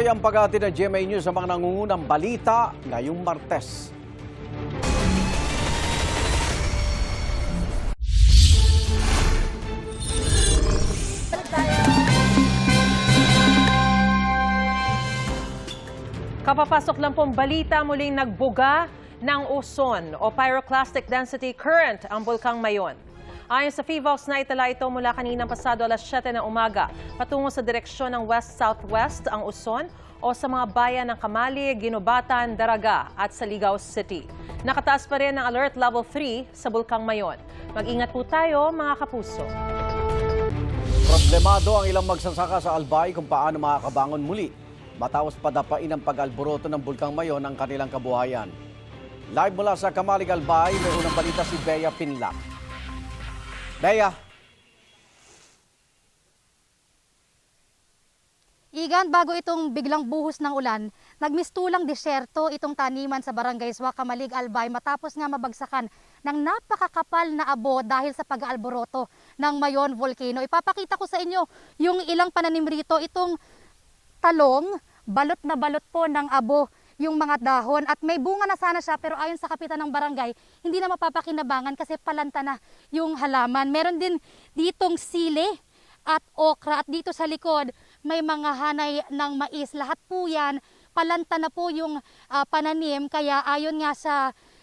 Tuloy ang pag-ati ng GMA News sa mga nangungunang balita ngayong Martes. Kapapasok lang pong balita, muling nagbuga ng oson o pyroclastic density current ang Bulkang Mayon. Ayon sa PHIVOLCS, naitala ito mula kaninang pasado alas 7 ng umaga patungo sa direksyon ng west-southwest ang oson o sa mga bayan ng Kamalig, Ginobatan, Daraga at Saligaw City. Nakataas pa rin ang Alert Level 3 sa Bulkang Mayon. Mag-ingat po tayo mga kapuso. Problemado ang ilang magsasaka sa Albay kung paano makakabangon muli matapos padapain ang pag-alboroto ng Bulkang Mayon ang kanilang kabuhayan. Live mula sa Kamalig, Albay, may unang balita si Bea Pinlac. Bea. Igan, bago itong biglang buhos ng ulan, nagmistulang disyerto itong taniman sa Barangay Swa, Kamalig, Albay matapos nga mabagsakan ng napakakapal na abo dahil sa pag-aalboroto ng Mayon Volcano. Ipapakita ko sa inyo yung ilang pananim rito, itong talong, balot na balot po ng abo yung mga dahon at may bunga na sana siya pero ayon sa kapitan ng barangay, hindi na mapapakinabangan kasi palanta na yung halaman. Meron din ditong sili at okra at dito sa likod may mga hanay ng mais. Lahat po yan, palanta na po yung pananim kaya ayon nga sa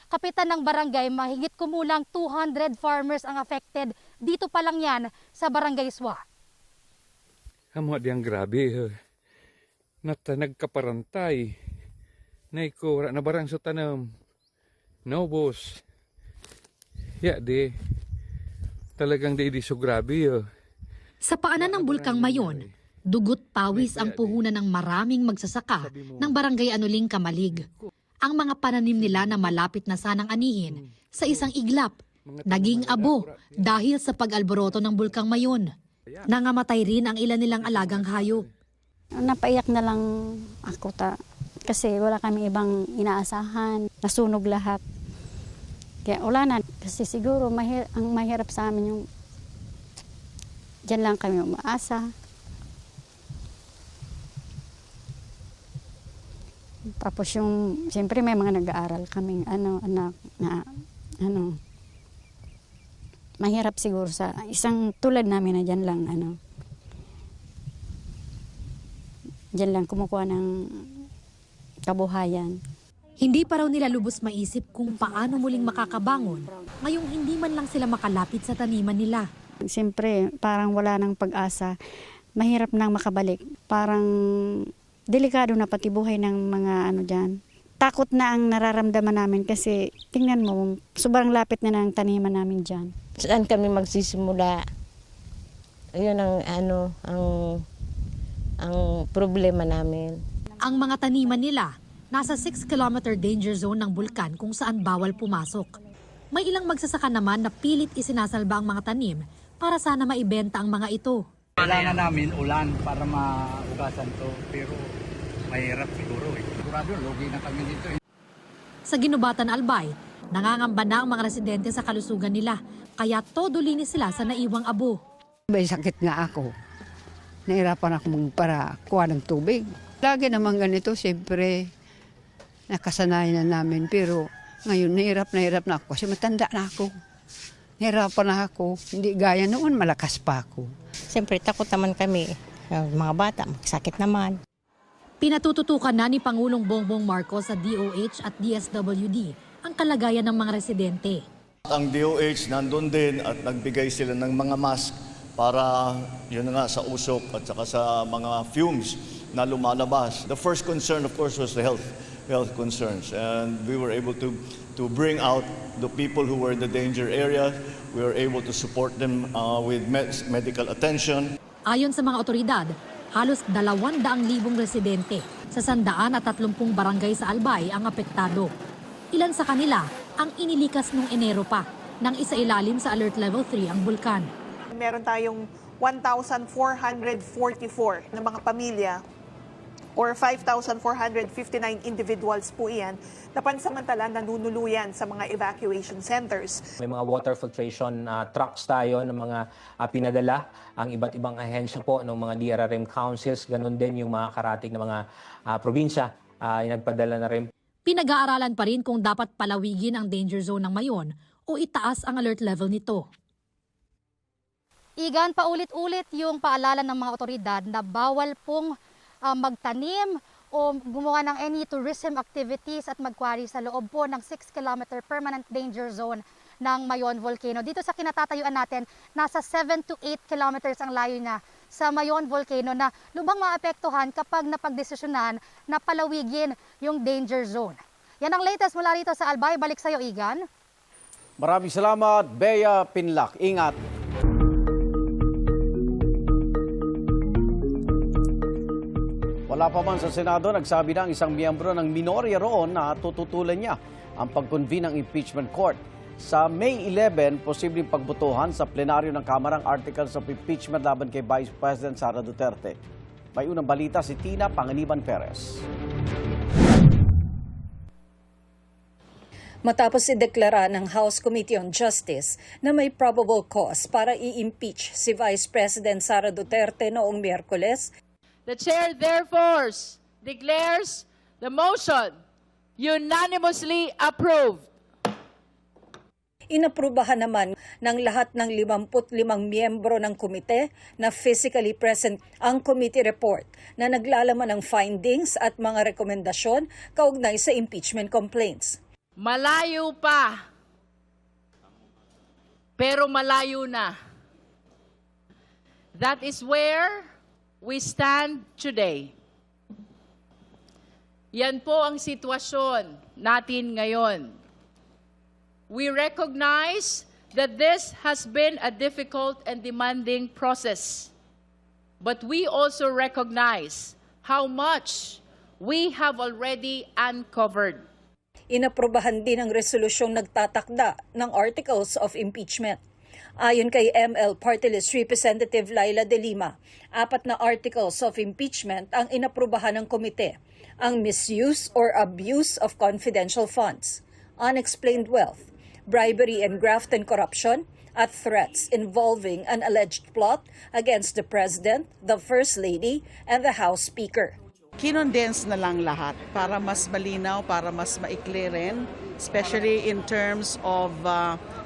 kapitan ng barangay, mahigit kumulang 200 farmers ang affected. Dito pa lang yan sa Barangay Swa. Amo diyang grabe. Nagkaparantay. Naiko, na barang sa tanam. No, boss. Ya, di. Talagang di so grabe. Sa paanan ng Bulkang Mayon, dugot pawis ang puhunan ng maraming magsasaka ng Barangay Anuling, Kamalig. Ang mga pananim nila na malapit na sanang anihin sa isang iglap, naging abo dahil sa pag-alboroto ng Bulkang Mayon. Nangamatay rin ang ilan nilang alagang hayop. Napaiyak na lang ako kasi wala kami ibang inaasahan. Nasunog lahat. Kaya wala na. Kasi siguro ang mahirap sa amin yung dyan lang kami umaasa. Tapos siyempre may mga nag-aaral kaming anak na mahirap siguro sa isang tulad namin na dyan lang dyan lang kumukuha ng kabuhayan. Hindi pa raw nila lubos maisip kung paano muling makakabangon ngayong hindi man lang sila makalapit sa taniman nila. Siyempre, parang wala nang pag-asa. Mahirap nang makabalik. Parang delikado na pati buhay ng mga dyan. Takot na ang nararamdaman namin kasi tingnan mo, sobrang lapit na ng taniman namin dyan. Saan kami magsisimula? Ayun ang problema namin. Ang mga taniman nila nasa 6-kilometer danger zone ng bulkan kung saan bawal pumasok. May ilang magsasaka naman na pilit isinasalba ang mga tanim para sana maibenta ang mga ito. Kailangan namin ulan para maugasan to pero mahirap siguro Sigurado lugi na kami dito Sa Ginobatan, Albay, nangangamba na ang mga residente sa kalusugan nila kaya todo linis sila sa naiwang abo. May sakit nga ako. Nahirapan ako para kuha ng tubig. Lagi naman ganito, siyempre, nakasanayan na namin. Pero ngayon, nahirap na ako kasi matanda na ako. Nahirapan na ako. Hindi gaya noon, malakas pa ako. Siyempre, takot naman kami. Mga bata, magsakit naman. Pinatututukan na ni Pangulong Bongbong Marcos sa DOH at DSWD ang kalagayan ng mga residente. Ang DOH nandun din at nagbigay sila ng mga mask para yun nga sa usok at saka sa mga fumes na lumalabas. The first concern of course was the health concerns and we were able to bring out the people who were in the danger area. We were able to support them with medical attention. Ayon sa mga otoridad, halos 200,000 residente sa 130 barangay sa Albay ang apektado. Ilan sa kanila ang inilikas noong Enero pa nang isailalim sa Alert Level 3 ang bulkan. Meron tayong 1,444 na mga pamilya or 5,459 individuals po iyan na pansamantala nanunuluyan sa mga evacuation centers. May mga water filtration trucks tayo ng mga pinadala ang iba't ibang ahensya po ng mga DRRM councils, ganun din yung mga karating na mga probinsya nagpadala na rin. Pinag-aaralan pa rin kung dapat palawigin ang danger zone ng Mayon o itaas ang alert level nito. Igan, paulit-ulit yung paalala ng mga otoridad na bawal pong magtanim o gumawa ng any tourism activities at magkwari sa loob po ng 6-kilometer permanent danger zone ng Mayon Volcano. Dito sa kinatatayuan natin, nasa 7 to 8 kilometers ang layo niya sa Mayon Volcano na lubhang maapektuhan kapag napagdesisyonan na palawigin yung danger zone. Yan ang latest mula rito sa Albay. Balik sa iyo, Igan. Maraming salamat, Bea Pinlac. Ingat. Wala pa man sa Senado, nagsabi na ang isang miyembro ng minorya roon na tututulan niya ang pag-convene ng impeachment court. Sa May 11, posibleng pagbotohan sa plenaryo ng Kamara ang articles of impeachment laban kay Vice President Sara Duterte. May unang balita si Tina Panganiban Perez. Matapos ideklara ng House Committee on Justice na may probable cause para i-impeach si Vice President Sara Duterte noong Miyerkules, the Chair therefore declares the motion unanimously approved. inaprubahan naman ng lahat ng 55 miyembro ng komite na physically present ang committee report na naglalaman ng findings at mga rekomendasyon kaugnay sa impeachment complaints. Malayo pa, pero malayo na. That is where we stand today. Yan po ang sitwasyon natin ngayon. We recognize that this has been a difficult and demanding process. But we also recognize how much we have already uncovered. Inaprubahan din ang resolusyong nagtatakda ng Articles of Impeachment. Ayon kay ML Party List Representative Laila De Lima, 4 na Articles of Impeachment ang inaprubahan ng komite. Ang misuse or abuse of confidential funds, unexplained wealth, bribery and graft and corruption, at threats involving an alleged plot against the President, the First Lady, and the House Speaker. Kinondense na lang lahat para mas malinaw, para mas maikli rin, especially in terms of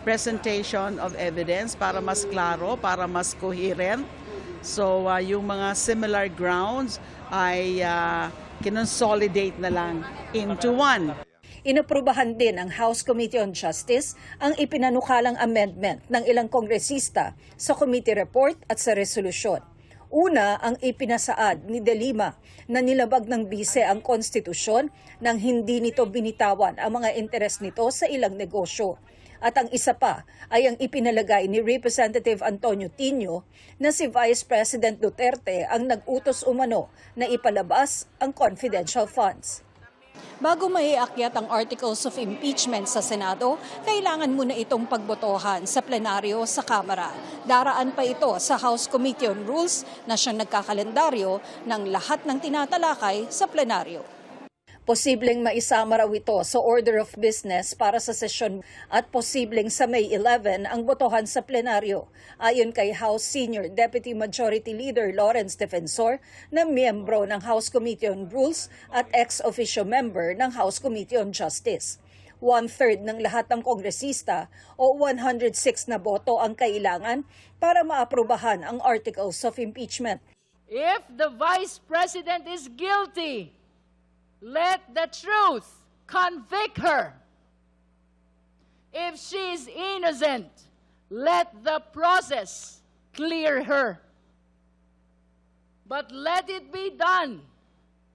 presentation of evidence, para mas klaro, para mas coherent. So yung mga similar grounds ay kinonsolidate na lang into one. Inaprubahan din ng House Committee on Justice ang ipinanukalang amendment ng ilang kongresista sa committee report at sa resolusyon. Una, ang ipinasaad ni De Lima na nilabag ng bise ang konstitusyon nang hindi nito binitawan ang mga interes nito sa ilang negosyo. At ang isa pa ay ang ipinalagay ni Representative Antonio Tino na si Vice President Duterte ang nag-utos umano na ipalabas ang confidential funds. Bago maiakyat ang Articles of Impeachment sa Senado, kailangan muna itong pagbotohan sa plenaryo sa Kamara. Daraan pa ito sa House Committee on Rules na siyang nagkakalendaryo ng lahat ng tinatalakay sa plenaryo. Posibleng maisama raw ito sa order of business para sa sesyon at posibleng sa May 11 ang botohan sa plenaryo. Ayon kay House Senior Deputy Majority Leader Lawrence Defensor na miyembro ng House Committee on Rules at ex-officio member ng House Committee on Justice. 1/3 ng lahat ng kongresista o 106 na boto ang kailangan para maaprubahan ang Articles of Impeachment. If the Vice President is guilty, let the truth convict her. If she is innocent, let the process clear her. But let it be done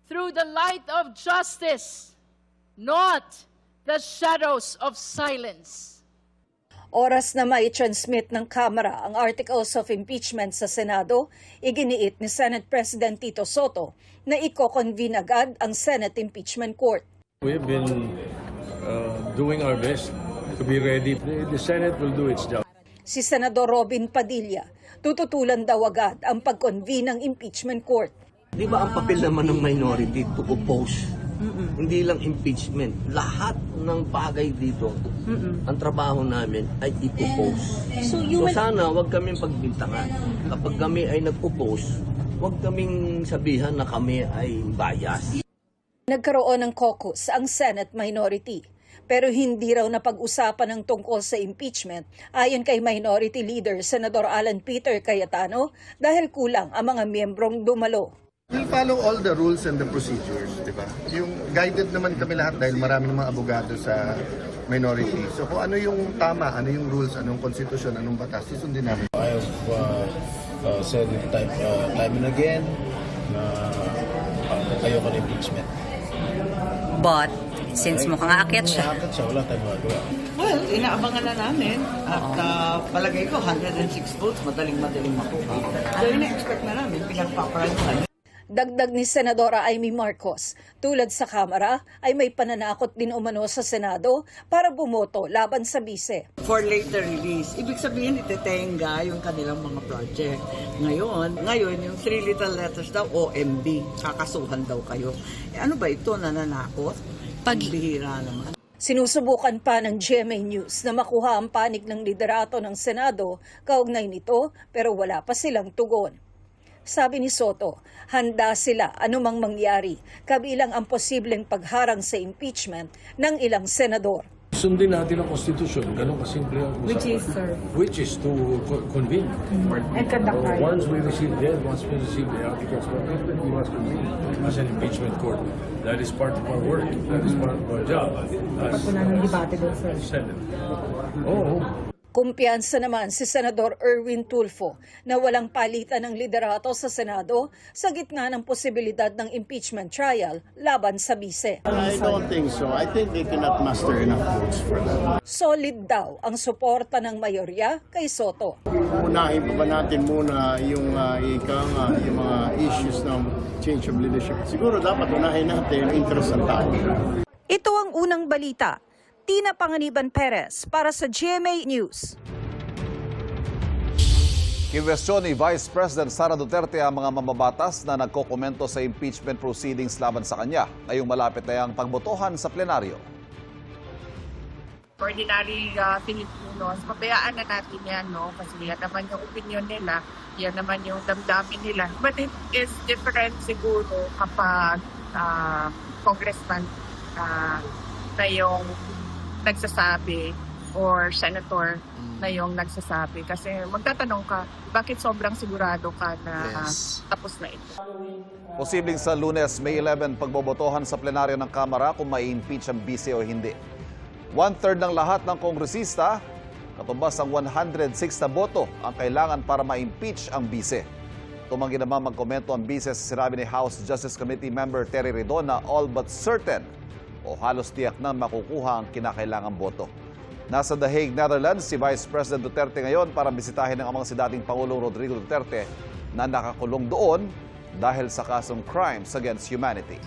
through the light of justice, not the shadows of silence. Oras na mai-transmit ng Kamara ang Articles of Impeachment sa Senado, iginiit ni Senate President Tito Soto na iko-convene agad ang Senate Impeachment Court. We have been doing our best to be ready. The Senate will do its job. Si Senador Robin Padilla, tututulan daw agad ang pag-convene ng Impeachment Court. Di ba ang papel naman ng minority to oppose? Hindi lang impeachment. Lahat ng bagay dito, ang trabaho namin ay i-oppose. So sana wag kaming pagbintangan. Kapag kami ay nag-oppose, wag kaming sabihan na kami ay bias. Nagkaroon ng caucus ang Senate minority. Pero hindi raw napag-usapan ng tungkol sa impeachment ayon kay Minority Leader Senador Alan Peter Cayetano dahil kulang ang mga miyembrong dumalo. We'll follow all the rules and the procedures, di ba? Yung guided naman kami lahat dahil marami ng mga abogado sa minority. So kung ano yung tama, ano yung rules, anong konstitusyon, anong batas, susundin namin. I have said time and again na ayoko ng impeachment. But since mukhang aakyat siya. Wala tayong magagawa. Well, inaabangan na namin at palagay ko 106 votes, madaling makuha. So ina-expect na namin, pinagpaparanungan. Dagdag ni Senadora Amy Marcos, tulad sa Kamara ay may pananakot din umano sa Senado para bumoto laban sa bise. For later release, ibig sabihin itetenga yung kanilang mga project. Ngayon yung 3 little letters daw, OMB, kakasuhan daw kayo. Ano ba ito, nananakot? Pagbihira naman. Sinusubukan pa ng GMA News na makuha ang panig ng liderato ng Senado kaugnay nito pero wala pa silang tugon. Sabi ni Soto, handa sila anumang mangyari, kabilang ang posibleng pagharang sa impeachment ng ilang senador. Sundin natin ang konstitusyon. Ganun kasimple ang usapan. Which is, sir? Which is to convene. And conduct So, once we receive the articles, we must convene as an impeachment court. That is part of our work. That is part of our job. As Senate. Oh. Kumpiyansa naman si Senador Erwin Tulfo na walang palitan ng liderato sa Senado sa gitna ng posibilidad ng impeachment trial laban sa bise. I don't think so. I think they cannot muster enough votes for that. Solid daw ang suporta ng mayorya kay Soto. Unahin pa ba natin muna yung mga issues ng change of leadership? Siguro dapat unahin natin yung interest ng tao. Ito ang unang balita. Tina Panganiban Perez para sa GMA News. Kinwestiyon ni Vice President Sara Duterte ang mga mamabatas na nagkokomento sa impeachment proceedings laban sa kanya ngayong malapit na ang pagbotohan sa plenaryo. Ordinary Filipinos, pabayaan na natin yan, no? Kasi yan naman yung opinion nila, yan naman yung damdamin nila. But it is different siguro kapag congressman na yung nagsasabi or senator na yung nagsasabi. Kasi magtatanong ka, bakit sobrang sigurado ka na tapos na ito? Posibleng sa Lunes, May 11, pagbobotohan sa plenaryo ng Kamara kung mai-impeach ang bise o hindi. 1/3 ng lahat ng kongresista, katumbas ang 106 na boto ang kailangan para ma-impeach ang bise. Tumanggi naman magkomento ang bise sa sinabi ni House Justice Committee member Terry Redon na all but certain o halos tiyak na makukuha ang kinakailangang boto. Nasa The Hague, Netherlands, si Vice President Duterte ngayon para bisitahin ang amang si dating Pangulong Rodrigo Duterte na nakakulong doon dahil sa kasong crimes against humanity.